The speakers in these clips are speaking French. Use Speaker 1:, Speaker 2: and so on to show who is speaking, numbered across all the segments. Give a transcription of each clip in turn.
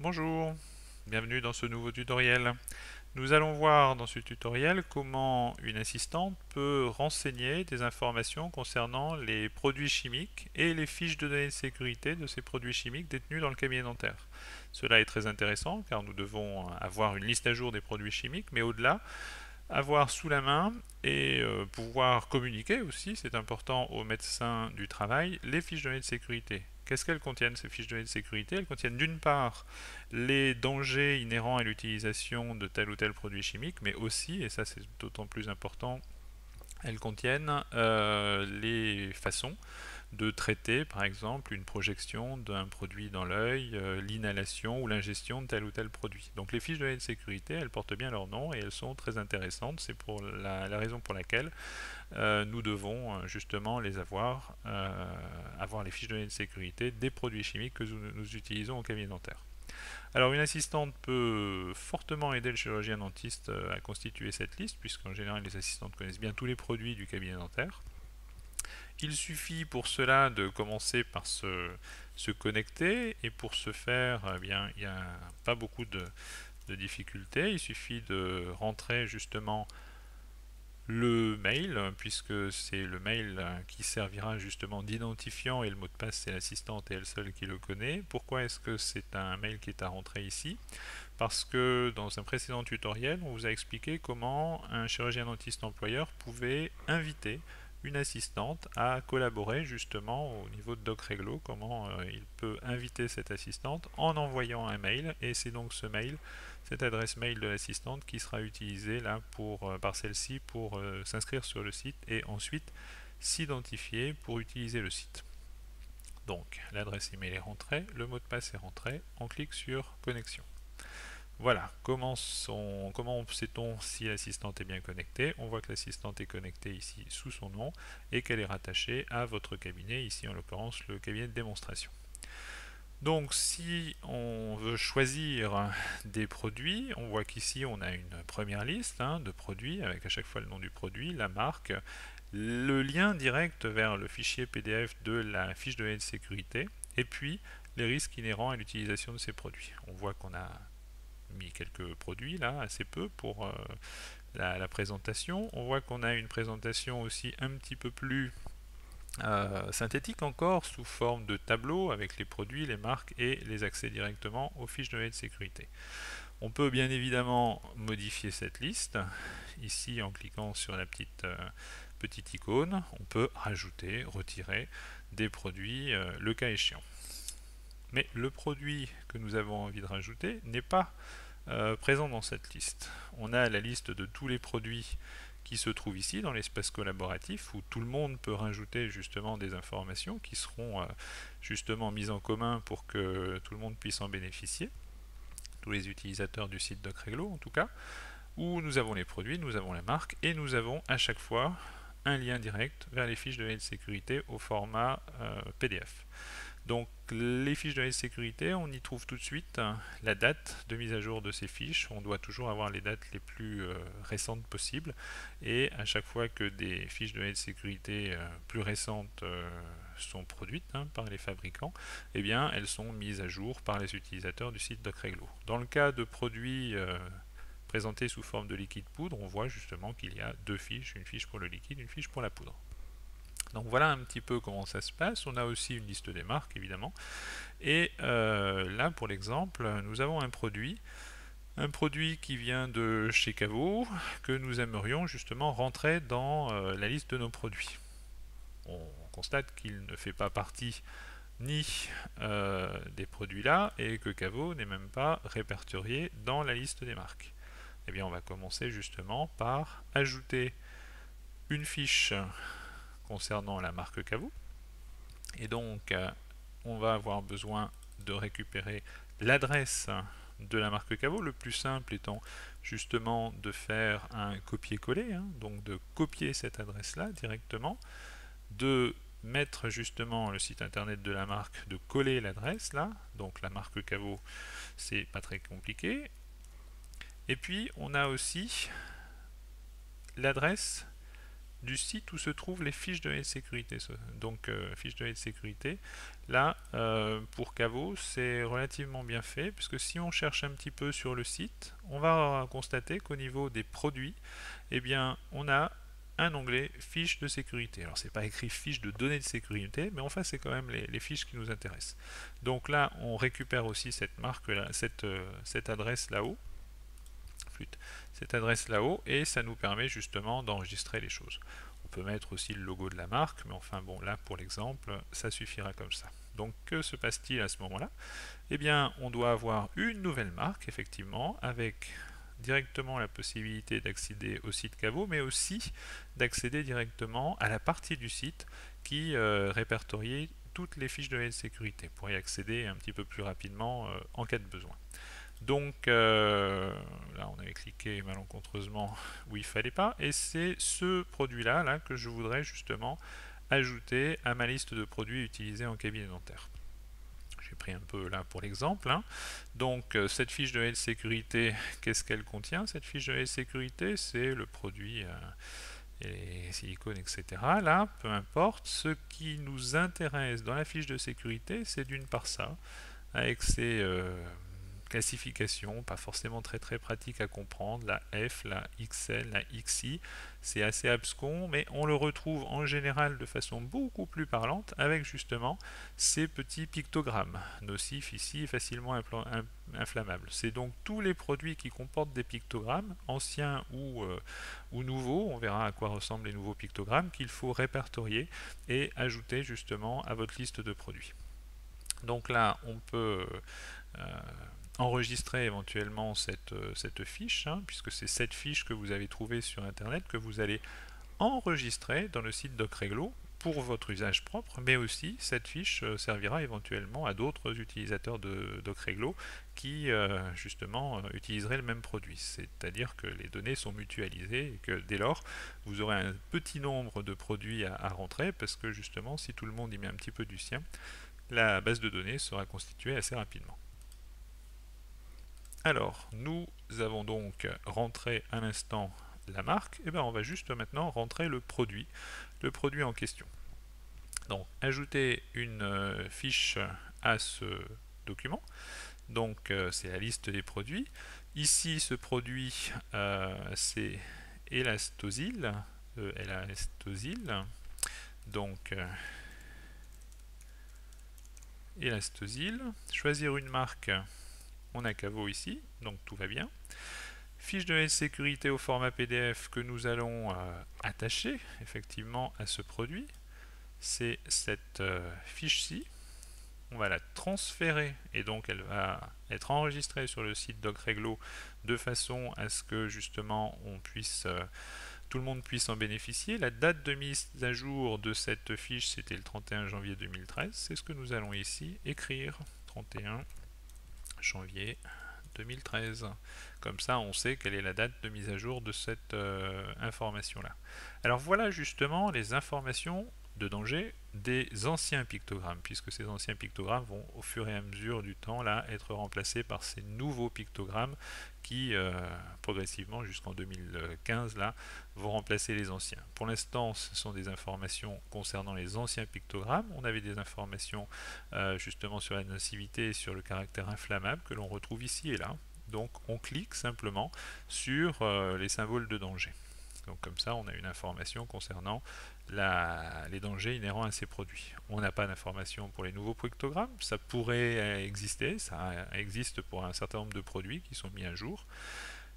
Speaker 1: Bonjour, bienvenue dans ce nouveau tutoriel. Nous allons voir dans ce tutoriel comment une assistante peut renseigner des informations concernant les produits chimiques et les fiches de données de sécurité de ces produits chimiques détenus dans le cabinet dentaire. Cela est très intéressant car nous devons avoir une liste à jour des produits chimiques, mais au-delà, avoir sous la main et pouvoir communiquer aussi, c'est important aux médecins du travail, les fiches de données de sécurité. Qu'est-ce qu'elles contiennent, ces fiches de données de sécurité? Elles contiennent d'une part les dangers inhérents à l'utilisation de tel ou tel produit chimique, mais aussi, et ça c'est d'autant plus important, elles contiennent les façons de traiter, par exemple, une projection d'un produit dans l'œil, l'inhalation ou l'ingestion de tel ou tel produit. Donc les fiches de données de sécurité, elles portent bien leur nom et elles sont très intéressantes. C'est pour la raison pour laquelle nous devons justement les avoir les fiches de données de sécurité des produits chimiques que nous utilisons au cabinet dentaire. Alors une assistante peut fortement aider le chirurgien dentiste à constituer cette liste, puisqu'en général les assistantes connaissent bien tous les produits du cabinet dentaire. Il suffit pour cela de commencer par se connecter, et pour ce faire, eh bien, il n'y a pas beaucoup de difficultés. Il suffit de rentrer justement le mail, puisque c'est le mail qui servira justement d'identifiant, et le mot de passe c'est l'assistante et elle seule qui le connaît. Pourquoi est-ce que c'est un mail qui est à rentrer ici? Parce que dans un précédent tutoriel, on vous a expliqué comment un chirurgien dentiste employeur pouvait inviter une assistante à collaborer justement au niveau de DocReglo, comment il peut inviter cette assistante en envoyant un mail, et c'est donc ce mail, cette adresse mail de l'assistante qui sera utilisée là par celle-ci pour s'inscrire sur le site et ensuite s'identifier pour utiliser le site. Donc l'adresse email est rentrée, le mot de passe est rentré, on clique sur connexion. Voilà, comment sait-on si l'assistante est bien connectée? On voit que l'assistante est connectée ici sous son nom et qu'elle est rattachée à votre cabinet, ici en l'occurrence le cabinet de démonstration. Donc si on veut choisir des produits, on voit qu'ici on a une première liste de produits avec à chaque fois le nom du produit, la marque, le lien direct vers le fichier PDF de la fiche de données de sécurité et puis les risques inhérents à l'utilisation de ces produits. On voit qu'on a mis quelques produits là, assez peu pour la présentation. On voit qu'on a une présentation aussi un petit peu plus synthétique encore, sous forme de tableau avec les produits, les marques et les accès directement aux fiches de données de sécurité. On peut bien évidemment modifier cette liste. Ici, en cliquant sur la petite icône, on peut rajouter, retirer des produits le cas échéant. Mais le produit que nous avons envie de rajouter n'est pas présent dans cette liste. On a la liste de tous les produits qui se trouvent ici dans l'espace collaboratif où tout le monde peut rajouter justement des informations qui seront justement mises en commun pour que tout le monde puisse en bénéficier, tous les utilisateurs du site DocReglo en tout cas, où nous avons les produits, nous avons la marque et nous avons à chaque fois un lien direct vers les fiches de données de sécurité au format PDF. Donc les fiches de données de sécurité, on y trouve tout de suite la date de mise à jour de ces fiches. On doit toujours avoir les dates les plus récentes possibles. Et à chaque fois que des fiches de données de sécurité plus récentes sont produites par les fabricants, eh bien elles sont mises à jour par les utilisateurs du site DocReglo. Dans le cas de produits présentés sous forme de liquide poudre, on voit justement qu'il y a deux fiches, une fiche pour le liquide, une fiche pour la poudre. Donc voilà un petit peu comment ça se passe. On a aussi une liste des marques évidemment. Et là pour l'exemple, nous avons un produit qui vient de chez Caveau, que nous aimerions justement rentrer dans la liste de nos produits. On constate qu'il ne fait pas partie ni des produits là, et que Caveau n'est même pas répertorié dans la liste des marques. Eh bien on va commencer justement par ajouter une fiche concernant la marque Caveau. Et donc, on va avoir besoin de récupérer l'adresse de la marque Caveau, le plus simple étant justement de faire un copier-coller, donc de copier cette adresse-là directement, de mettre justement le site internet de la marque, de coller l'adresse là, donc la marque Caveau, c'est pas très compliqué. Et puis, on a aussi l'adresse du site où se trouvent les fiches de données de sécurité. Donc, fiches de données de sécurité, là, pour Caveau, c'est relativement bien fait, puisque si on cherche un petit peu sur le site, on va constater qu'au niveau des produits, eh bien, on a un onglet fiches de sécurité. Alors, c'est pas écrit fiches de données de sécurité, mais enfin, c'est quand même les fiches qui nous intéressent. Donc là, on récupère aussi cette marque, là, cette adresse là-haut, cette adresse là-haut, et ça nous permet justement d'enregistrer les choses. On peut mettre aussi le logo de la marque, mais enfin bon, là pour l'exemple, ça suffira comme ça. Donc que se passe-t-il à ce moment-là? Eh bien, on doit avoir une nouvelle marque, effectivement, avec directement la possibilité d'accéder au site Caveau, mais aussi d'accéder directement à la partie du site qui répertorie toutes les fiches de données de sécurité pour y accéder un petit peu plus rapidement en cas de besoin. Donc là on avait cliqué malencontreusement où il fallait pas, et c'est ce produit-là là, que je voudrais justement ajouter à ma liste de produits utilisés en cabinet dentaire. J'ai pris un peu là pour l'exemple. Hein. Donc cette fiche de données de sécurité, qu'est-ce qu'elle contient? Cette fiche de données de sécurité, c'est le produit et les silicones, etc. Là, peu importe. Ce qui nous intéresse dans la fiche de sécurité, c'est d'une part ça, avec ses classification, pas forcément très pratique à comprendre, la F, la XL, la XI, c'est assez abscon, mais on le retrouve en général de façon beaucoup plus parlante avec justement ces petits pictogrammes, nocifs ici, facilement inflammables. C'est donc tous les produits qui comportent des pictogrammes, anciens ou nouveaux, on verra à quoi ressemblent les nouveaux pictogrammes, qu'il faut répertorier et ajouter justement à votre liste de produits. Donc là, on peut enregistrer éventuellement cette fiche, hein, puisque c'est cette fiche que vous avez trouvée sur Internet, que vous allez enregistrer dans le site DocReglo pour votre usage propre, mais aussi cette fiche servira éventuellement à d'autres utilisateurs de DocReglo qui justement utiliseraient le même produit. C'est-à-dire que les données sont mutualisées et que dès lors, vous aurez un petit nombre de produits à rentrer, parce que justement, si tout le monde y met un petit peu du sien, la base de données sera constituée assez rapidement. Alors, nous avons donc rentré à l'instant la marque, et bien on va juste maintenant rentrer le produit en question. Donc, ajouter une fiche à ce document. Donc, c'est la liste des produits. Ici, ce produit, c'est Elastosil. Elastosil. Donc, Elastosil. Choisir une marque. On a Caveau ici, donc tout va bien. Fiche de sécurité au format PDF que nous allons attacher effectivement à ce produit. C'est cette fiche-ci. On va la transférer et donc elle va être enregistrée sur le site DocReglo de façon à ce que justement on puisse, tout le monde puisse en bénéficier. La date de mise à jour de cette fiche, c'était le 31 janvier 2013. C'est ce que nous allons ici écrire. 31 janvier 2013. Comme ça, on sait quelle est la date de mise à jour de cette information-là. Alors voilà justement les informations de danger des anciens pictogrammes, puisque ces anciens pictogrammes vont au fur et à mesure du temps là être remplacés par ces nouveaux pictogrammes qui progressivement jusqu'en 2015 là vont remplacer les anciens. Pour l'instant, ce sont des informations concernant les anciens pictogrammes. On avait des informations justement sur la nocivité et sur le caractère inflammable que l'on retrouve ici et là. Donc on clique simplement sur les symboles de danger. Donc comme ça, on a une information concernant les dangers inhérents à ces produits. On n'a pas d'information pour les nouveaux pictogrammes, ça pourrait exister, ça existe pour un certain nombre de produits qui sont mis à jour.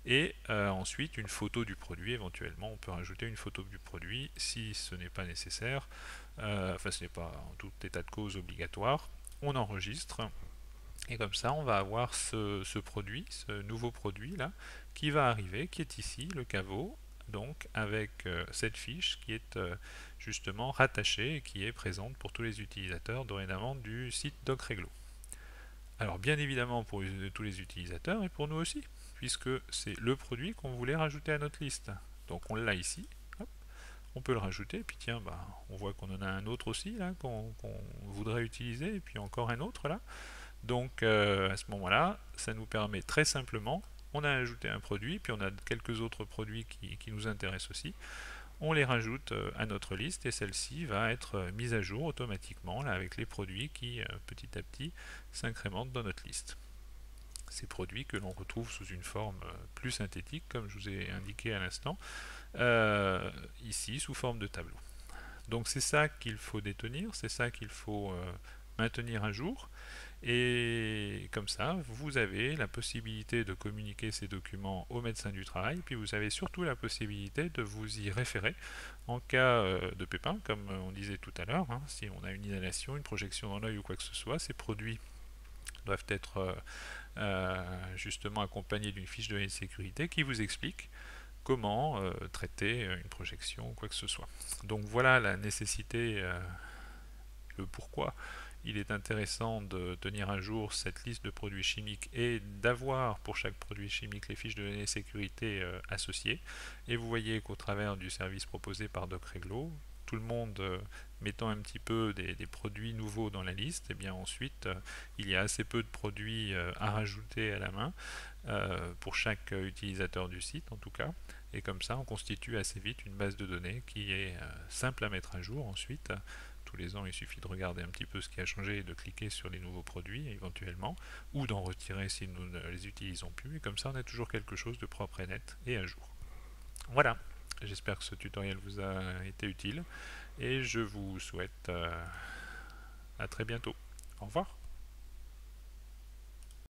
Speaker 1: Et ensuite, une photo du produit, éventuellement, on peut rajouter une photo du produit si ce n'est pas nécessaire, enfin ce n'est pas en tout état de cause obligatoire. On enregistre. Et comme ça, on va avoir ce produit, ce nouveau produit là, qui va arriver, qui est ici, le caveau, donc avec cette fiche qui est justement rattachée et qui est présente pour tous les utilisateurs dorénavant du site DocReglo. Alors bien évidemment pour tous les utilisateurs et pour nous aussi, puisque c'est le produit qu'on voulait rajouter à notre liste. Donc on l'a ici, hop, on peut le rajouter, et puis tiens, bah, on voit qu'on en a un autre aussi là qu'on voudrait utiliser, et puis encore un autre là. Donc à ce moment-là, ça nous permet très simplement, on a ajouté un produit, puis on a quelques autres produits qui nous intéressent aussi. on les rajoute à notre liste et celle-ci va être mise à jour automatiquement là, avec les produits qui petit à petit s'incrémentent dans notre liste. Ces produits que l'on retrouve sous une forme plus synthétique, comme je vous ai indiqué à l'instant, ici sous forme de tableau. Donc c'est ça qu'il faut détenir, c'est ça qu'il faut maintenir à jour. Et comme ça, vous avez la possibilité de communiquer ces documents au médecin du travail, puis vous avez surtout la possibilité de vous y référer en cas de pépin, comme on disait tout à l'heure. Hein, si on a une inhalation, une projection dans l'œil ou quoi que ce soit, ces produits doivent être justement accompagnés d'une fiche de données de sécurité qui vous explique comment traiter une projection ou quoi que ce soit. Donc voilà la nécessité, le pourquoi il est intéressant de tenir à jour cette liste de produits chimiques et d'avoir pour chaque produit chimique les fiches de données de sécurité associées. Et vous voyez qu'au travers du service proposé par DocReglo, tout le monde mettant un petit peu des produits nouveaux dans la liste, et bien ensuite il y a assez peu de produits à rajouter à la main pour chaque utilisateur du site en tout cas. Et comme ça, on constitue assez vite une base de données qui est simple à mettre à jour ensuite. Tous les ans, il suffit de regarder un petit peu ce qui a changé et de cliquer sur les nouveaux produits éventuellement, ou d'en retirer si nous ne les utilisons plus. Et comme ça, on a toujours quelque chose de propre et net et à jour. Voilà, j'espère que ce tutoriel vous a été utile et je vous souhaite à très bientôt. Au revoir.